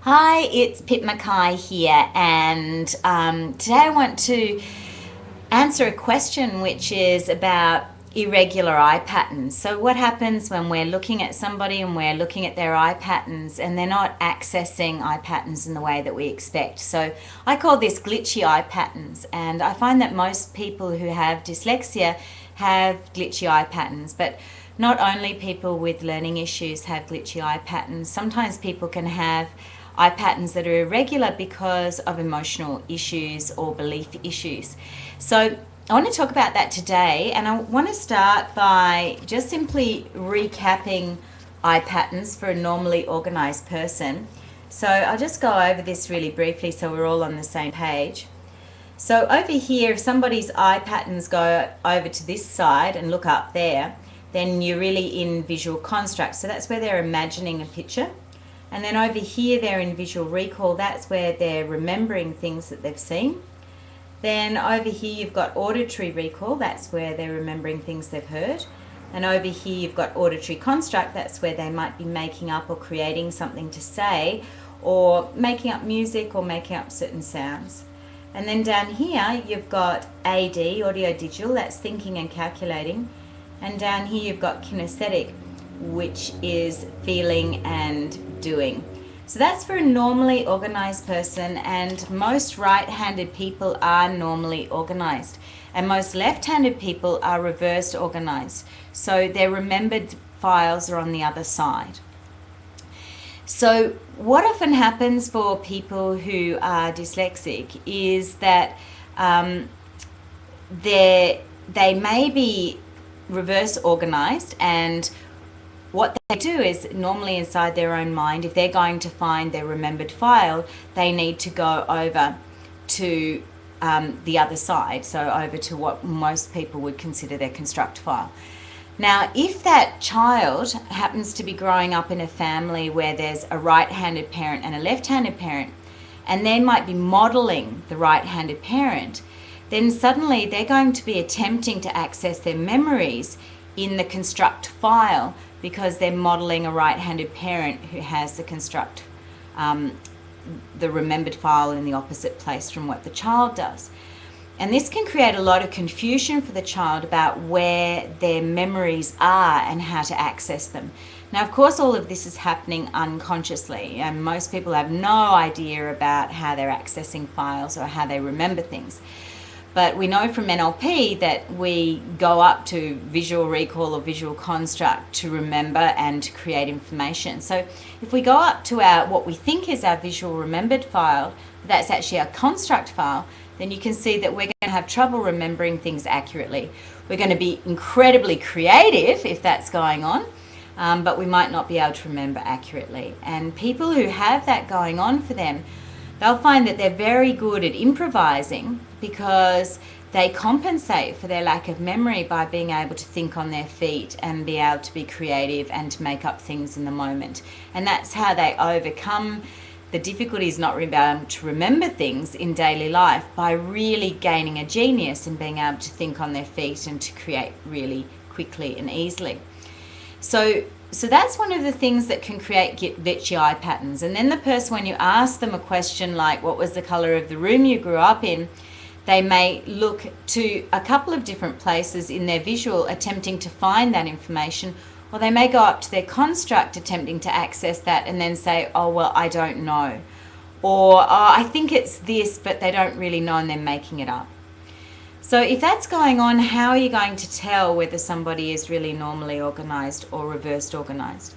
Hi, it's Pip Mackay here, and today I want to answer a question which is about irregular eye patterns. So, what happens when we're looking at somebody and we're looking at their eye patterns and they're not accessing eye patterns in the way that we expect? So, I call this glitchy eye patterns, and I find that most people who have dyslexia have glitchy eye patterns, but not only people with learning issues have glitchy eye patterns. Sometimes people can have eye patterns that are irregular because of emotional issues or belief issues. So I want to talk about that today, and I want to start by just simply recapping eye patterns for a normally organized person. So I'll just go over this really briefly so we're all on the same page. So over here, if somebody's eye patterns go over to this side and look up there, then you're really in visual construct. So that's where they're imagining a picture. And then over here, they're in visual recall. That's where they're remembering things that they've seen. Then over here, you've got auditory recall. That's where they're remembering things they've heard. And over here, you've got auditory construct. That's where they might be making up or creating something to say, or making up music or making up certain sounds. And then down here, you've got AD, audio digital. That's thinking and calculating. And down here, you've got kinesthetic, which is feeling and doing. So that's for a normally organized person, and most right-handed people are normally organized, and most left-handed people are reversed organized. So their remembered files are on the other side. So what often happens for people who are dyslexic is that they may be reverse organized, and what they do is normally inside their own mind, if they're going to find their remembered file, they need to go over to the other side, so over to what most people would consider their construct file. Now, if that child happens to be growing up in a family where there's a right-handed parent and a left-handed parent, and they might be modeling the right-handed parent, then suddenly they're going to be attempting to access their memories in the construct file because they're modeling a right-handed parent who has the construct, the remembered file in the opposite place from what the child does. And this can create a lot of confusion for the child about where their memories are and how to access them. Now, of course, all of this is happening unconsciously, and most people have no idea about how they're accessing files or how they remember things. But we know from NLP that we go up to visual recall or visual construct to remember and to create information. So if we go up to our what we think is our visual remembered file, that's actually our construct file, then you can see that we're going to have trouble remembering things accurately. We're going to be incredibly creative if that's going on, but we might not be able to remember accurately. And people who have that going on for them, they'll find that they're very good at improvising because they compensate for their lack of memory by being able to think on their feet and be able to be creative and to make up things in the moment. And that's how they overcome the difficulties not being able to remember things in daily life, by really gaining a genius and being able to think on their feet and to create really quickly and easily. So that's one of the things that can create glitchy eye patterns. And then the person, when you ask them a question like, what was the color of the room you grew up in, they may look to a couple of different places in their visual attempting to find that information, or they may go up to their construct attempting to access that and then say, oh, well, I don't know. Or, oh, I think it's this, but they don't really know and they're making it up. So if that's going on, how are you going to tell whether somebody is really normally organized or reversed organized?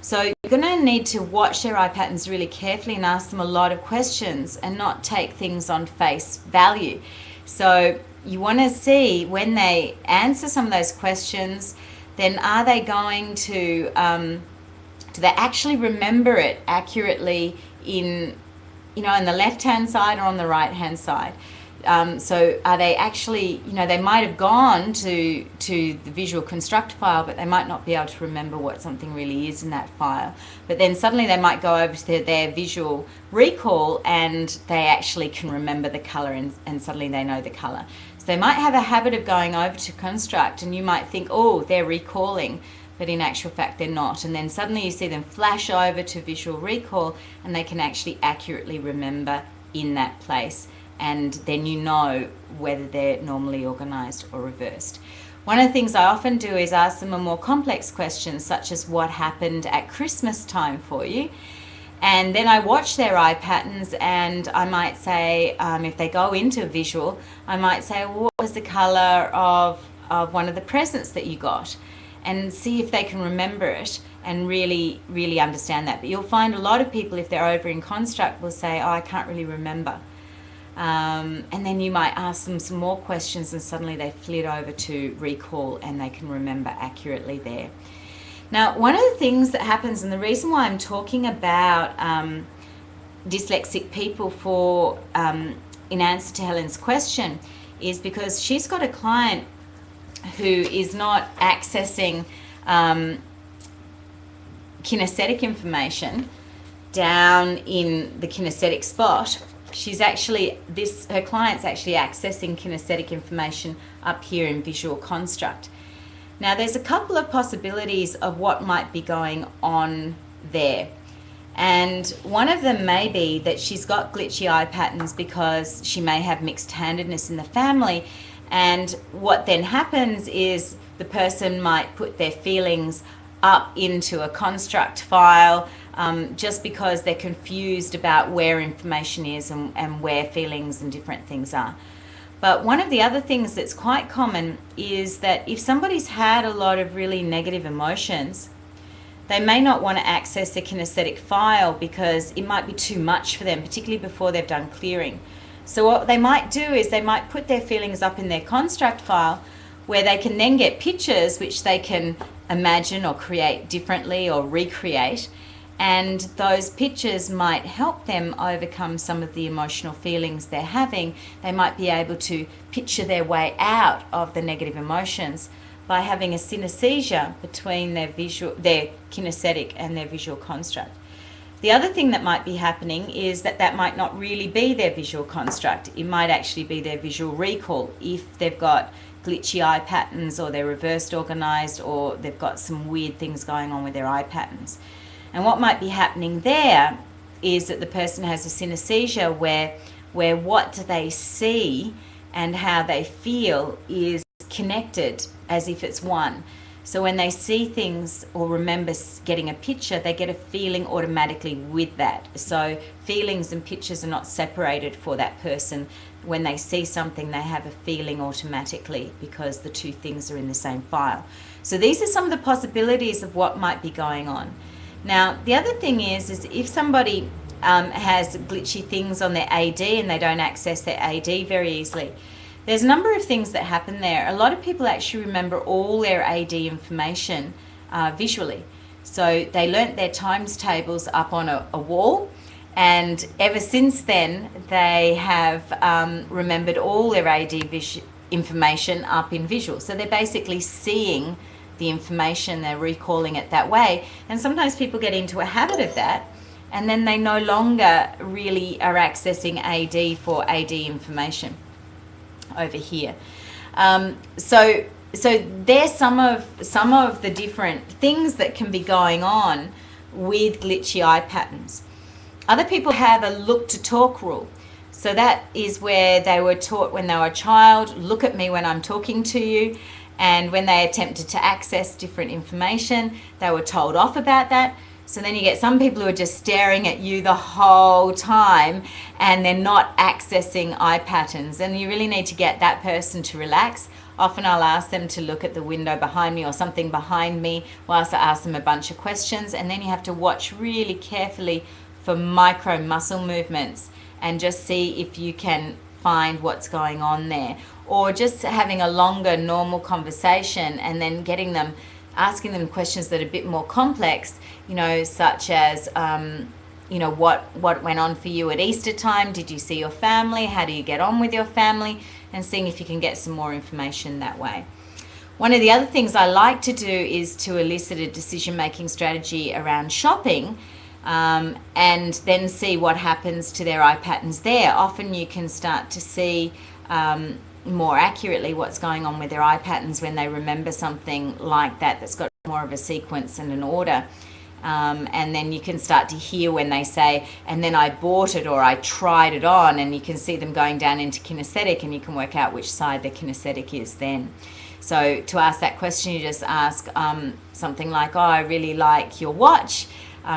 So you're going to need to watch their eye patterns really carefully and ask them a lot of questions and not take things on face value. So you want to see when they answer some of those questions, then are they going to, do they actually remember it accurately in the left-hand side or on the right-hand side? So are they actually, they might have gone to the visual construct file, but they might not be able to remember what something really is in that file. But then suddenly they might go over to their visual recall and they actually can remember the color, and suddenly they know the color. So they might have a habit of going over to construct, and you might think, oh, they're recalling, but in actual fact they're not. And then suddenly you see them flash over to visual recall, and they can actually accurately remember in that place. And then you know whether they're normally organised or reversed. One of the things I often do is ask them a more complex question, such as what happened at Christmas time for you. And then I watch their eye patterns, and I might say, if they go into visual, I might say, well, what was the colour of one of the presents that you got? And see if they can remember it and really, really understand that. But you'll find a lot of people, if they're over in construct, will say, oh, I can't really remember. And then you might ask them some more questions, and suddenly they flit over to recall and they can remember accurately there. Now, one of the things that happens, and the reason why I'm talking about dyslexic people in answer to Helen's question, is because she's got a client who is not accessing kinesthetic information down in the kinesthetic spot. Her client's actually accessing kinesthetic information up here in visual construct. Now, there's a couple of possibilities of what might be going on there. And one of them may be that she's got glitchy eye patterns because she may have mixed-handedness in the family. And what then happens is the person might put their feelings up into a construct file just because they're confused about where information is and where feelings and different things are. But one of the other things that's quite common is that if somebody's had a lot of really negative emotions, they may not want to access a kinesthetic file because it might be too much for them, particularly before they've done clearing. So what they might do is they might put their feelings up in their construct file, where they can then get pictures which they can imagine or create differently or recreate. And those pictures might help them overcome some of the emotional feelings they're having. They might be able to picture their way out of the negative emotions by having a synesthesia between their kinesthetic and their visual construct. The other thing that might be happening is that might not really be their visual construct. It might actually be their visual recall if they've got glitchy eye patterns, or they're reversed organised, or they've got some weird things going on with their eye patterns. And what might be happening there is that the person has a synesthesia where what they see and how they feel is connected as if it's one. So when they see things or remember getting a picture, they get a feeling automatically with that. So feelings and pictures are not separated for that person. When they see something, they have a feeling automatically because the two things are in the same file. So these are some of the possibilities of what might be going on. Now, the other thing is if somebody has glitchy things on their AD and they don't access their AD very easily, there's a number of things that happen there. A lot of people actually remember all their AD information visually. So they learnt their times tables up on a wall, and ever since then they have remembered all their AD information up in visual. So they're basically seeing the information, they're recalling it that way. And sometimes people get into a habit of that, and then they no longer really are accessing AD for AD information over here. So there's some of the different things that can be going on with glitchy eye patterns. Other people have a look to talk rule. So that is where they were taught when they were a child, look at me when I'm talking to you. And when they attempted to access different information, they were told off about that. So then you get some people who are just staring at you the whole time and they're not accessing eye patterns. And you really need to get that person to relax. Often I'll ask them to look at the window behind me or something behind me whilst I ask them a bunch of questions. And then you have to watch really carefully for micro muscle movements and just see if you can find what's going on there. Or just having a longer normal conversation and then asking them questions that are a bit more complex, such as, what went on for you at Easter time? Did you see your family? How do you get on with your family? And seeing if you can get some more information that way. One of the other things I like to do is to elicit a decision-making strategy around shopping, and then see what happens to their eye patterns there. Often you can start to see more accurately what's going on with their eye patterns when they remember something like that that's got more of a sequence and an order. And then you can start to hear when they say, and then I bought it or I tried it on, and you can see them going down into kinesthetic, and you can work out which side the kinesthetic is then. So to ask that question, you just ask something like, oh, I really like your watch.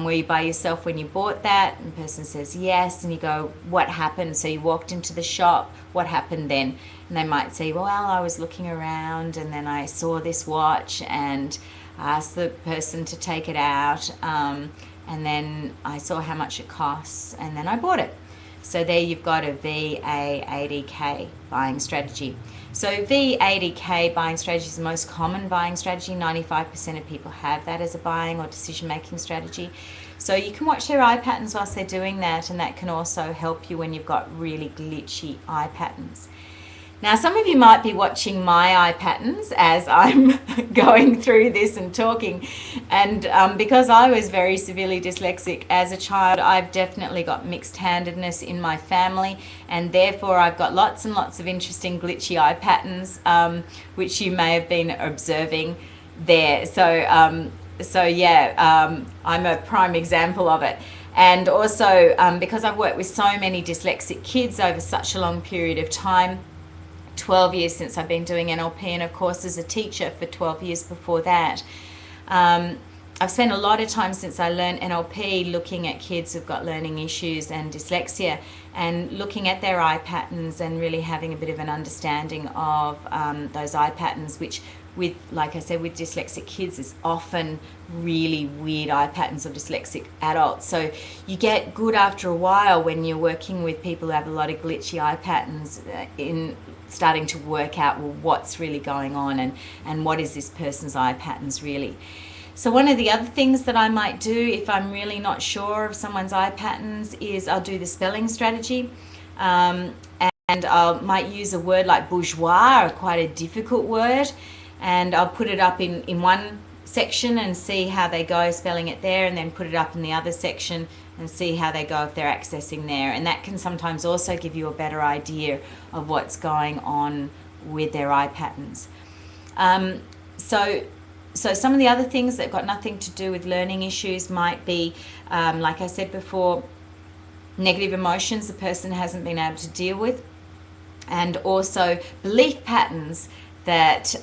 Were you by yourself when you bought that? And the person says yes, and you go, what happened? So you walked into the shop, what happened then? And they might say, well, I was looking around and then I saw this watch and I asked the person to take it out, and then I saw how much it costs, and then I bought it. So there you've got a VA80K buying strategy. So V80K buying strategy is the most common buying strategy. 95% of people have that as a buying or decision-making strategy. So you can watch their eye patterns whilst they're doing that, and that can also help you when you've got really glitchy eye patterns. Now, some of you might be watching my eye patterns as I'm going through this and talking. And because I was very severely dyslexic as a child, I've definitely got mixed-handedness in my family. And therefore, I've got lots and lots of interesting glitchy eye patterns, which you may have been observing there. So I'm a prime example of it. And also, because I've worked with so many dyslexic kids over such a long period of time, 12 years since I've been doing NLP, and of course as a teacher for 12 years before that. I've spent a lot of time since I learned NLP looking at kids who've got learning issues and dyslexia, and looking at their eye patterns and really having a bit of an understanding of those eye patterns, which with, like I said, with dyslexic kids is often really weird eye patterns, or dyslexic adults. So you get good after a while when you're working with people who have a lot of glitchy eye patterns in starting to work out, well, what's really going on, and what is this person's eye patterns really. So one of the other things that I might do if I'm really not sure of someone's eye patterns is I'll do the spelling strategy. And I might use a word like bourgeois, quite a difficult word, and I'll put it up in one section and see how they go spelling it there, and then put it up in the other section and see how they go if they're accessing there. And that can sometimes also give you a better idea of what's going on with their eye patterns. So some of the other things that got nothing to do with learning issues might be, like I said before, negative emotions the person hasn't been able to deal with, and also belief patterns that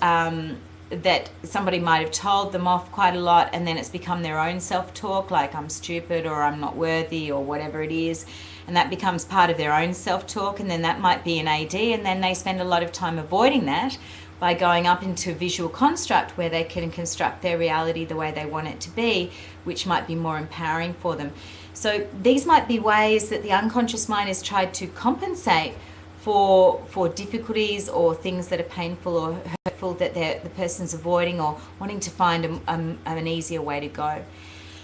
that somebody might have told them off quite a lot, and then it's become their own self-talk, like I'm stupid or I'm not worthy or whatever it is, and that becomes part of their own self-talk, and then that might be an AD, and then they spend a lot of time avoiding that by going up into visual construct, where they can construct their reality the way they want it to be, which might be more empowering for them. So these might be ways that the unconscious mind has tried to compensate for difficulties or things that are painful or hurtful that the person's avoiding, or wanting to find an easier way to go.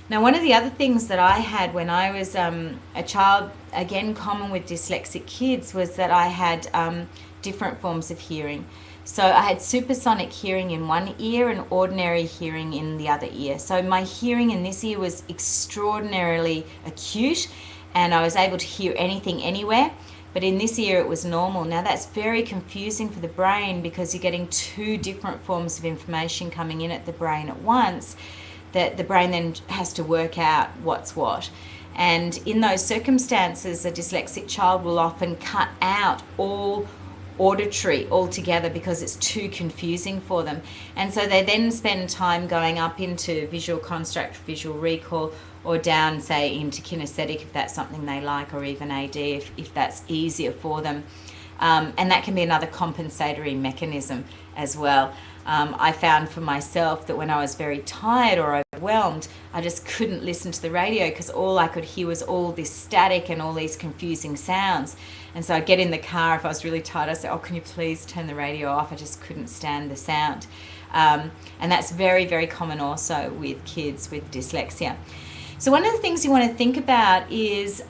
Now, one of the other things that I had when I was a child, again common with dyslexic kids, was that I had different forms of hearing. So I had supersonic hearing in one ear and ordinary hearing in the other ear. So my hearing in this ear was extraordinarily acute, and I was able to hear anything anywhere. But in this ear it was normal. Now that's very confusing for the brain, because you're getting two different forms of information coming in at the brain at once, that the brain then has to work out what's what. And in those circumstances, a dyslexic child will often cut out all auditory altogether because it's too confusing for them. And so they then spend time going up into visual construct, visual recall, or down, say, into kinesthetic if that's something they like, or even AD if that's easier for them. And that can be another compensatory mechanism as well. I found for myself that when I was very tired or overwhelmed, I just couldn't listen to the radio, because all I could hear was all this static and all these confusing sounds. And so I'd get in the car if I was really tired, I'd say, oh, can you please turn the radio off? I just couldn't stand the sound. And that's very, very common also with kids with dyslexia. So one of the things you want to think about is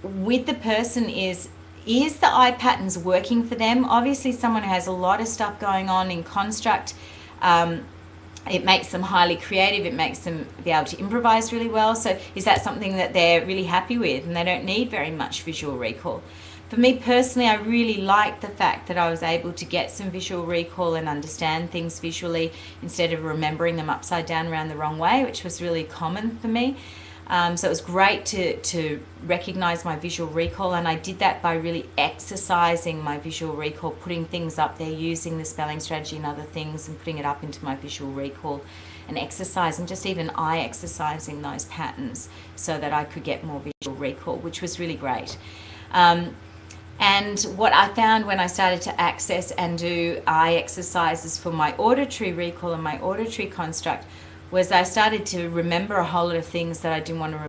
with the person is the eye patterns working for them? Obviously someone who has a lot of stuff going on in construct, it makes them highly creative, it makes them be able to improvise really well. So is that something that they're really happy with and they don't need very much visual recall? For me personally, I really liked the fact that I was able to get some visual recall and understand things visually instead of remembering them upside down around the wrong way, which was really common for me. So it was great to recognize my visual recall, and I did that by really exercising my visual recall, putting things up there, using the spelling strategy and other things and putting it up into my visual recall, and exercising, just even eye exercising those patterns so that I could get more visual recall, which was really great. And what I found when I started to access and do eye exercises for my auditory recall and my auditory construct was I started to remember a whole lot of things that I didn't want to